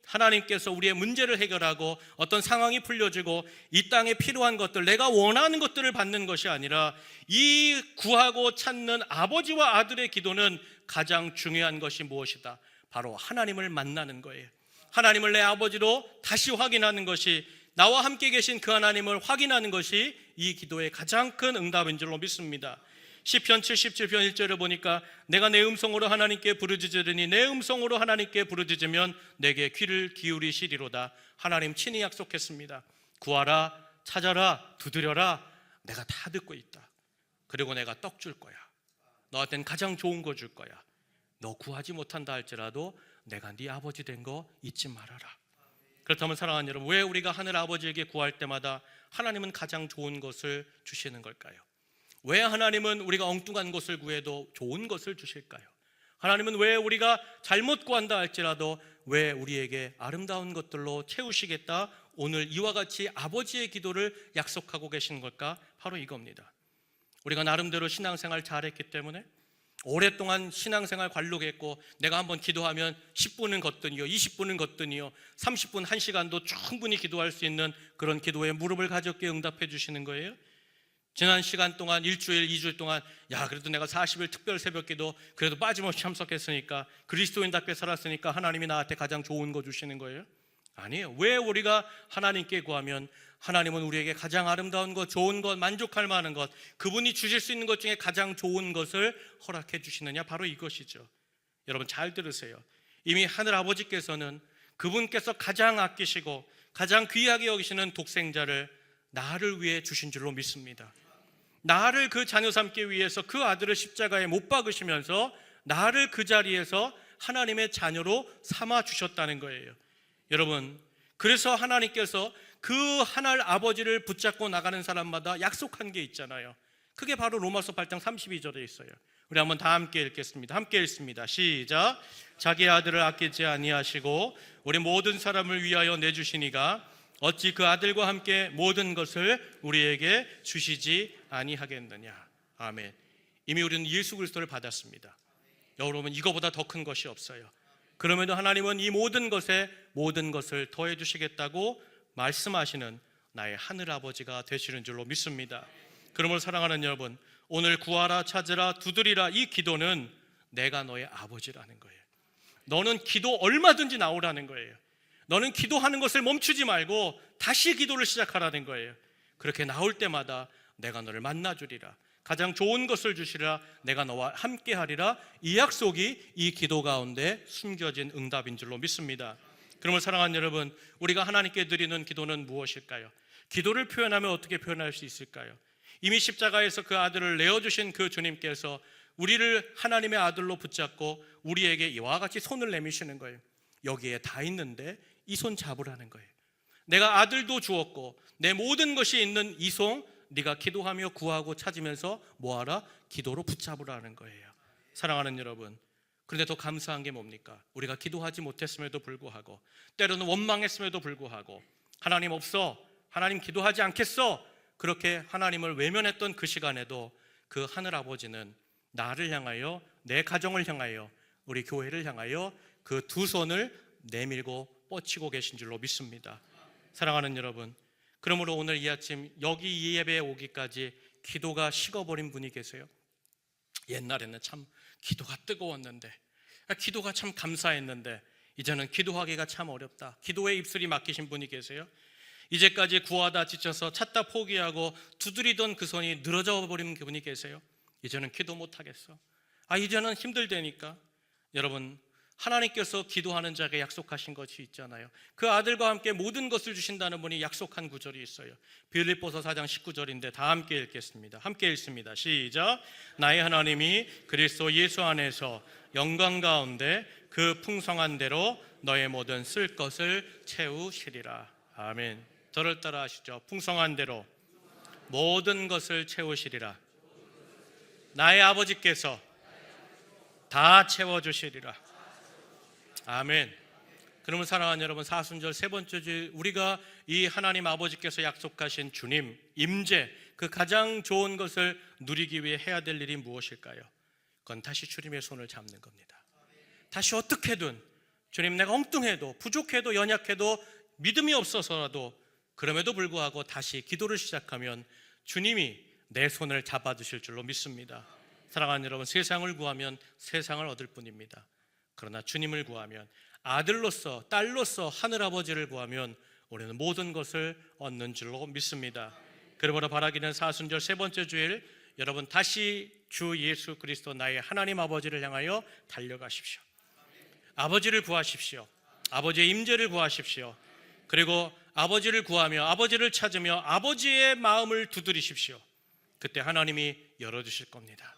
하나님께서 우리의 문제를 해결하고 어떤 상황이 풀려지고 이 땅에 필요한 것들, 내가 원하는 것들을 받는 것이 아니라 이 구하고 찾는 아버지와 아들의 기도는 가장 중요한 것이 무엇이다? 바로 하나님을 만나는 거예요. 하나님을 내 아버지로 다시 확인하는 것이, 나와 함께 계신 그 하나님을 확인하는 것이 이 기도의 가장 큰 응답인 줄로 믿습니다. 시편 77편 1절을 보니까 내가 내 음성으로 하나님께 부르짖으리니 내 음성으로 하나님께 부르짖으면 내게 귀를 기울이시리로다. 하나님 친히 약속했습니다. 구하라, 찾아라, 두드려라, 내가 다 듣고 있다. 그리고 내가 떡 줄 거야. 너한테는 가장 좋은 거 줄 거야. 너 구하지 못한다 할지라도 내가 네 아버지 된 거 잊지 말아라. 그렇다면 사랑하는 여러분, 왜 우리가 하늘 아버지에게 구할 때마다 하나님은 가장 좋은 것을 주시는 걸까요? 왜 하나님은 우리가 엉뚱한 것을 구해도 좋은 것을 주실까요? 하나님은 왜 우리가 잘못 구한다 할지라도 왜 우리에게 아름다운 것들로 채우시겠다, 오늘 이와 같이 아버지의 기도를 약속하고 계신 걸까? 바로 이겁니다. 우리가 나름대로 신앙생활 잘했기 때문에 오랫동안 신앙생활 관록했고 내가 한번 기도하면 10분은 걷더니요 20분은 걷더니요 30분 1시간도 충분히 기도할 수 있는 그런 기도에 무릎을 가볍게 응답해 주시는 거예요. 지난 시간 동안 일주일, 2주일 동안 그래도 내가 40일 특별 새벽기도 그래도 빠짐없이 참석했으니까, 그리스도인답게 살았으니까 하나님이 나한테 가장 좋은 거 주시는 거예요? 아니에요. 왜 우리가 하나님께 구하면 하나님은 우리에게 가장 아름다운 것, 좋은 것, 만족할 만한 것, 그분이 주실 수 있는 것 중에 가장 좋은 것을 허락해 주시느냐? 바로 이것이죠. 여러분 잘 들으세요. 이미 하늘 아버지께서는 그분께서 가장 아끼시고 가장 귀하게 여기시는 독생자를 나를 위해 주신 줄로 믿습니다. 나를 그 자녀 삼기 위해서 그 아들을 십자가에 못 박으시면서 나를 그 자리에서 하나님의 자녀로 삼아 주셨다는 거예요. 여러분, 그래서 하나님께서 그 하늘 아버지를 붙잡고 나가는 사람마다 약속한 게 있잖아요. 그게 바로 로마서 8장 32절에 있어요. 우리 한번 다 함께 읽겠습니다. 함께 읽습니다. 시작. 자기 아들을 아끼지 아니하시고 우리 모든 사람을 위하여 내주시니가 어찌 그 아들과 함께 모든 것을 우리에게 주시지 아니하겠느냐. 아멘. 이미 우리는 예수 그리스도를 받았습니다. 여러분, 이거보다 더 큰 것이 없어요. 그럼에도 하나님은 이 모든 것에 모든 것을 더해 주시겠다고 말씀하시는 나의 하늘 아버지가 되시는 줄로 믿습니다. 그러므로 사랑하는 여러분, 오늘 구하라, 찾으라, 두드리라, 이 기도는 내가 너의 아버지라는 거예요. 너는 기도 얼마든지 나오라는 거예요. 너는 기도하는 것을 멈추지 말고 다시 기도를 시작하라는 거예요. 그렇게 나올 때마다 내가 너를 만나주리라, 가장 좋은 것을 주시리라, 내가 너와 함께하리라, 이 약속이 이 기도 가운데 숨겨진 응답인 줄로 믿습니다. 그러므로 사랑하는 여러분, 우리가 하나님께 드리는 기도는 무엇일까요? 기도를 표현하면 어떻게 표현할 수 있을까요? 이미 십자가에서 그 아들을 내어주신 그 주님께서 우리를 하나님의 아들로 붙잡고 우리에게 이와 같이 손을 내미시는 거예요. 여기에 다 있는데 이 손 잡으라는 거예요. 내가 아들도 주었고 내 모든 것이 있는 이 손 네가 기도하며 구하고 찾으면서 뭐하라? 기도로 붙잡으라는 거예요. 사랑하는 여러분, 그런데 더 감사한 게 뭡니까? 우리가 기도하지 못했음에도 불구하고, 때로는 원망했음에도 불구하고, 하나님 없어, 하나님 기도하지 않겠어, 그렇게 하나님을 외면했던 그 시간에도 그 하늘 아버지는 나를 향하여, 내 가정을 향하여, 우리 교회를 향하여 그 두 손을 내밀고 뻗치고 계신 줄로 믿습니다. 사랑하는 여러분, 그러므로 오늘 이 아침 여기 이 예배에 오기까지 기도가 식어버린 분이 계세요. 옛날에는 참 기도가 뜨거웠는데, 기도가 참 감사했는데 이제는 기도하기가 참 어렵다, 기도에 입술이 막히신 분이 계세요. 이제까지 구하다 지쳐서 찾다 포기하고 두드리던 그 손이 늘어져 버린 분이 계세요. 이제는 기도 못하겠어, 이제는 힘들다니까. 여러분, 하나님께서 기도하는 자에게 약속하신 것이 있잖아요. 그 아들과 함께 모든 것을 주신다는 분이 약속한 구절이 있어요. 빌립보서 4장 19절인데 다 함께 읽겠습니다. 함께 읽습니다. 시작. 나의 하나님이 그리스도 예수 안에서 영광 가운데 그 풍성한 대로 너의 모든 쓸 것을 채우시리라. 아멘. 저를 따라 하시죠. 풍성한 대로 모든 것을 채우시리라. 나의 아버지께서 다 채워주시리라. 아멘. 그러면 사랑하는 여러분, 사순절 세 번째 주, 우리가 이 하나님 아버지께서 약속하신 주님 임재, 그 가장 좋은 것을 누리기 위해 해야 될 일이 무엇일까요? 그건 다시 주님의 손을 잡는 겁니다. 다시 어떻게든, 주님 내가 엉뚱해도 부족해도 연약해도 믿음이 없어서라도, 그럼에도 불구하고 다시 기도를 시작하면 주님이 내 손을 잡아주실 줄로 믿습니다. 사랑하는 여러분, 세상을 구하면 세상을 얻을 뿐입니다. 그러나 주님을 구하면, 아들로서 딸로서 하늘아버지를 구하면 우리는 모든 것을 얻는 줄로 믿습니다. 그러므로 바라기는 사순절 세 번째 주일, 여러분 다시 주 예수 그리스도 나의 하나님 아버지를 향하여 달려가십시오. 아버지를 구하십시오. 아버지의 임재를 구하십시오. 그리고 아버지를 구하며 아버지를 찾으며 아버지의 마음을 두드리십시오. 그때 하나님이 열어주실 겁니다.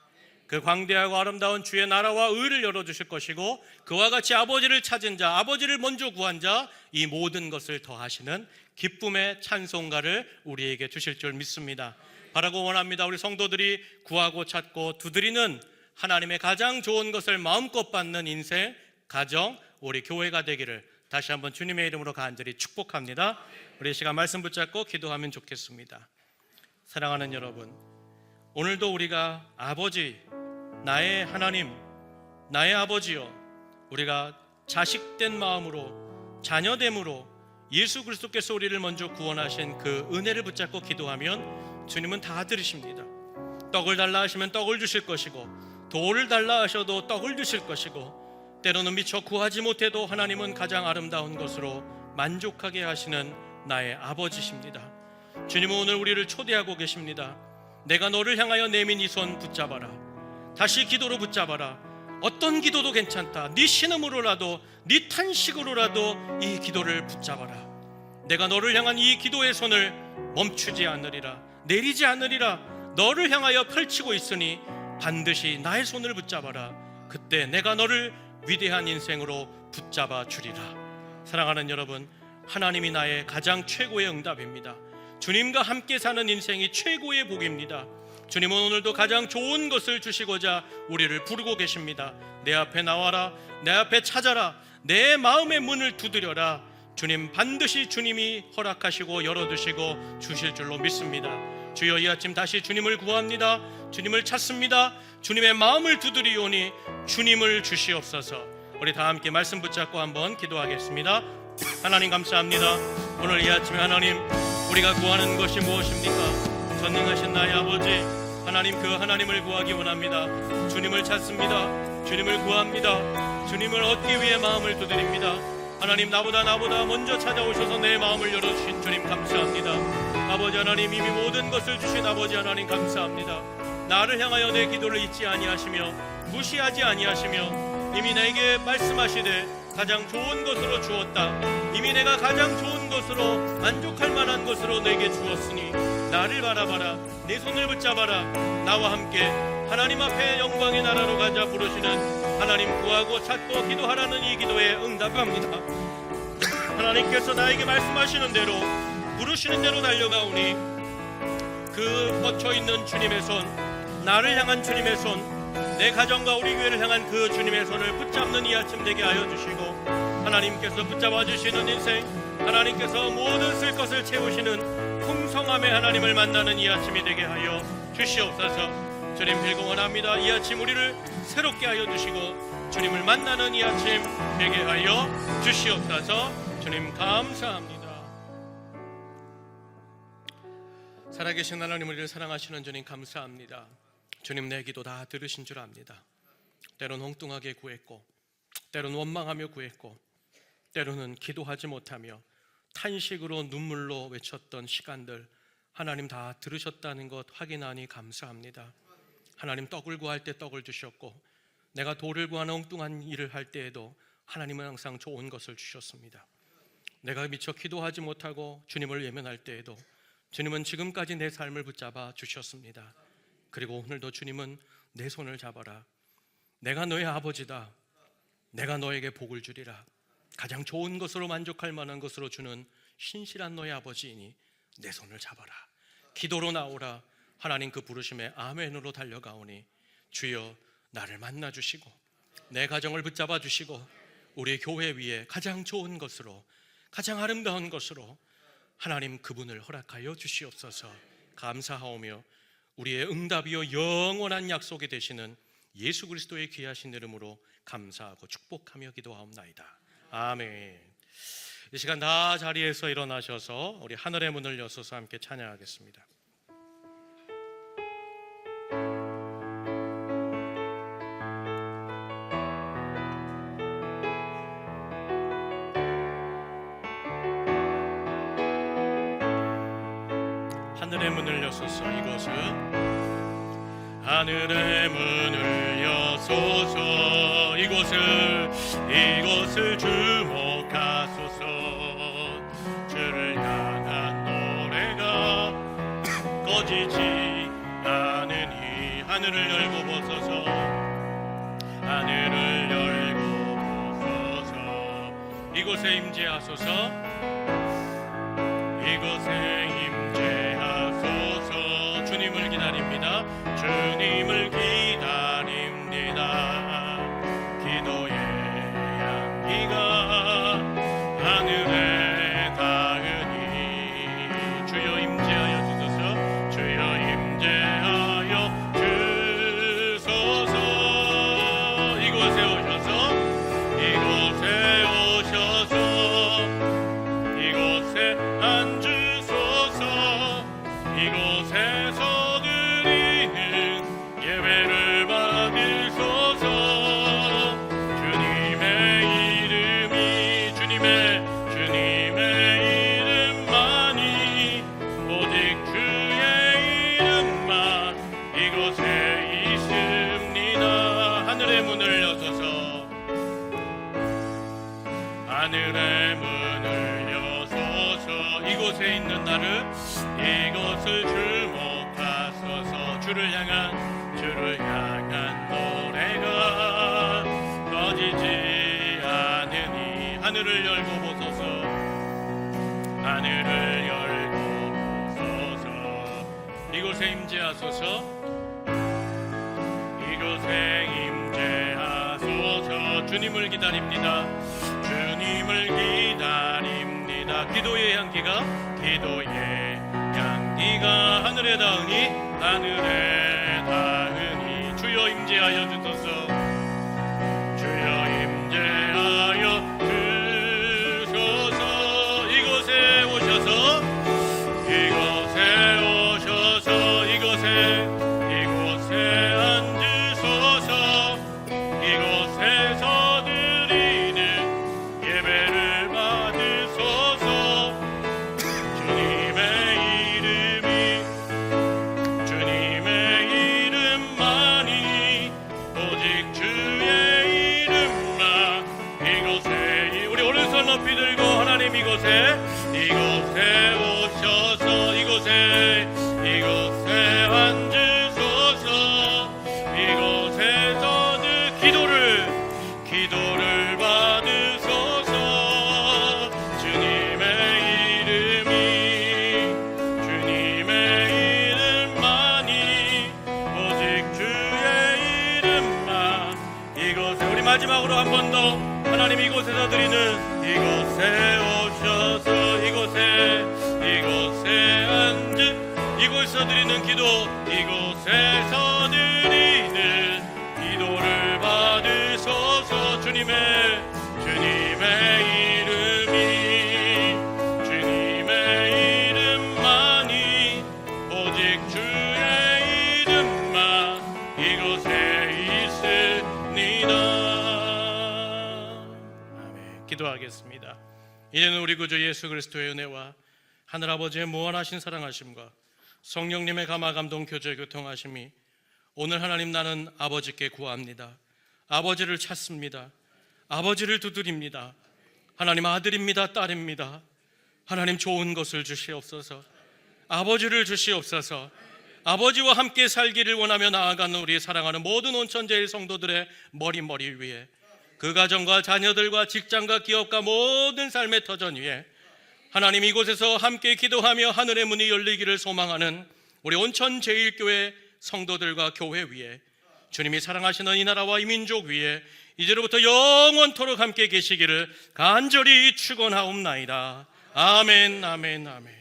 그 광대하고 아름다운 주의 나라와 의를 열어주실 것이고, 그와 같이 아버지를 찾은 자, 아버지를 먼저 구한 자, 이 모든 것을 더하시는 기쁨의 찬송가를 우리에게 주실 줄 믿습니다. 바라고 원합니다. 우리 성도들이 구하고 찾고 두드리는 하나님의 가장 좋은 것을 마음껏 받는 인생, 가정, 우리 교회가 되기를 다시 한번 주님의 이름으로 간절히 축복합니다. 우리 시간 말씀 붙잡고 기도하면 좋겠습니다. 사랑하는 여러분, 오늘도 우리가 아버지, 나의 하나님, 나의 아버지여, 우리가 자식된 마음으로, 자녀됨으로 예수 그리스도께서 우리를 먼저 구원하신 그 은혜를 붙잡고 기도하면 주님은 다 들으십니다. 떡을 달라 하시면 떡을 주실 것이고, 돌을 달라 하셔도 떡을 주실 것이고, 때로는 미처 구하지 못해도 하나님은 가장 아름다운 것으로 만족하게 하시는 나의 아버지십니다. 주님은 오늘 우리를 초대하고 계십니다. 내가 너를 향하여 내민 이 손 붙잡아라. 다시 기도로 붙잡아라. 어떤 기도도 괜찮다. 네 신음으로라도, 네 탄식으로라도 이 기도를 붙잡아라. 내가 너를 향한 이 기도의 손을 멈추지 않으리라, 내리지 않으리라. 너를 향하여 펼치고 있으니 반드시 나의 손을 붙잡아라. 그때 내가 너를 위대한 인생으로 붙잡아 주리라. 사랑하는 여러분, 하나님이 나의 가장 최고의 응답입니다. 주님과 함께 사는 인생이 최고의 복입니다. 주님은 오늘도 가장 좋은 것을 주시고자 우리를 부르고 계십니다. 내 앞에 나와라, 내 앞에 찾아라, 내 마음의 문을 두드려라. 주님 반드시 주님이 허락하시고 열어두시고 주실 줄로 믿습니다. 주여, 이 아침 다시 주님을 구합니다. 주님을 찾습니다. 주님의 마음을 두드리오니 주님을 주시옵소서. 우리 다 함께 말씀 붙잡고 한번 기도하겠습니다. 하나님 감사합니다. 오늘 이 아침에 하나님, 우리가 구하는 것이 무엇입니까? 전능하신 나의 아버지 하나님, 그 하나님을 구하기 원합니다. 주님을 찾습니다. 주님을 구합니다. 주님을 얻기 위해 마음을 두드립니다. 하나님, 나보다 먼저 찾아오셔서 내 마음을 열어주신 주님 감사합니다. 아버지 하나님, 이미 모든 것을 주신 아버지 하나님 감사합니다. 나를 향하여 내 기도를 잊지 아니하시며 무시하지 아니하시며 이미 내게 말씀하시되 가장 좋은 것으로 주었다. 이미 내가 가장 좋은 것으로 만족할 만한 것으로 내게 주었으니 나를 바라봐라, 내 손을 붙잡아라. 나와 함께 하나님 앞에 영광의 나라로 가자 부르시는 하나님, 구하고 찾고 기도하라는 이 기도에 응답합니다. 하나님께서 나에게 말씀하시는 대로, 부르시는 대로 달려가오니 그 뻗쳐있는 주님의 손, 나를 향한 주님의 손, 내 가정과 우리 교회를 향한 그 주님의 손을 붙잡는 이 아침 되게 하여 주시고, 하나님께서 붙잡아 주시는 인생, 하나님께서 모든 쓸 것을 채우시는 풍성함의 하나님을 만나는 이 아침이 되게 하여 주시옵소서. 주님 빌고 원합니다. 이 아침 우리를 새롭게 하여 주시고 주님을 만나는 이 아침 되게 하여 주시옵소서. 주님 감사합니다. 살아계신 하나님, 우리를 사랑하시는 주님 감사합니다. 주님, 내 기도 다 들으신 줄 압니다. 때론 엉뚱하게 구했고, 때론 원망하며 구했고, 때로는 기도하지 못하며 탄식으로 눈물로 외쳤던 시간들, 하나님 다 들으셨다는 것 확인하니 감사합니다. 하나님, 떡을 구할 때 떡을 주셨고, 내가 돌을 구하는 엉뚱한 일을 할 때에도 하나님은 항상 좋은 것을 주셨습니다. 내가 미처 기도하지 못하고 주님을 외면할 때에도 주님은 지금까지 내 삶을 붙잡아 주셨습니다. 그리고 오늘도 주님은 내 손을 잡아라, 내가 너의 아버지다, 내가 너에게 복을 주리라, 가장 좋은 것으로 만족할 만한 것으로 주는 신실한 너의 아버지이니 내 손을 잡아라, 기도로 나오라. 하나님 그 부르심에 아멘으로 달려가오니 주여, 나를 만나주시고 내 가정을 붙잡아 주시고 우리 교회 위에 가장 좋은 것으로, 가장 아름다운 것으로 하나님 그분을 허락하여 주시옵소서. 감사하오며 우리의 응답이요 영원한 약속이 되시는 예수 그리스도의 귀하신 이름으로 감사하고 축복하며 기도하옵나이다. 아멘. 이 시간 다 자리에서 일어나셔서 우리 하늘의 문을 여서서 함께 찬양하겠습니다. 하늘의 문을 여소서. 이곳은 하늘의 문을 여소서. 이곳을 주목하소서. 주를 향한 노래가 꺼지지 않으니 하늘을 열고 보소서. 하늘을 열고 보소서. 이곳에 임재하소서. 이곳에 임재하소서. 주님을 기다립니다. 주님을 기다립니다. 기도의 향기가 하늘에 닿으니 주여 임재하여 주소서. 주여 임재하여 주소서. 이곳에 오셔서 이곳에 앉으소서. 이곳에서 드리는 예배를 받으소서. 주님의 이름만이 오직 주의 이름만 이곳에 있습니다. 하늘의 문을 여소서. 하늘의 문을 여소서. 이곳에 있는 나를, 이곳을 주목하소서. 주를 향한 노래가 꺼지지 않으니 하늘을 열고 보소서. 하늘을 열고 보소서. 이곳에 임재 임재하소서. 이곳에 임재하소서. 주님을 기다립니다. 주님을 기다립니다. 기도의 향기가 하늘에 닿으니 주여 임재하여 주소서. 주여 임재하여 주소서. 이곳에 오셔서 이곳에 앉으소서. 이곳에서 드리는 예배를 받으소서. 주님의 이름만이 오직 주의 이름만 이곳에 우리 오른손 높이 들고 하나님 이곳에 오셔서 이곳에 앉으소서. 이곳에서 기도를 받으소서. 주님의 이름만이 오직 주의 이름만 이곳에 우리 마지막으로 한 번 더 하나님 이곳에서 드리는 이곳에 오셔서 이곳에서 드리는 기도 이곳에서 드리는 기도를 받으소서. 주님의 이름만이 오직 주의 이름만 이곳에 있습니다. 아멘. 기도하겠습니다. 이제는 우리 구주 예수 그리스도의 은혜와 하늘아버지의 무한하신 사랑하심과 성령님의 감화 감동 교제 교통하심이 오늘 하나님 나는 아버지께 구합니다. 아버지를 찾습니다. 아버지를 두드립니다. 하나님 아들입니다. 딸입니다. 하나님 좋은 것을 주시옵소서. 아버지를 주시옵소서. 아버지와 함께 살기를 원하며 나아가는 우리 사랑하는 모든 온천제일 성도들의 머리 위에 그 가정과 자녀들과 직장과 기업과 모든 삶의 터전 위에 하나님 이곳에서 함께 기도하며 하늘의 문이 열리기를 소망하는 우리 온천제일교회 성도들과 교회 위에 주님이 사랑하시는 이 나라와 이 민족 위에 이제로부터 영원토록 함께 계시기를 간절히 축원하옵나이다. 아멘.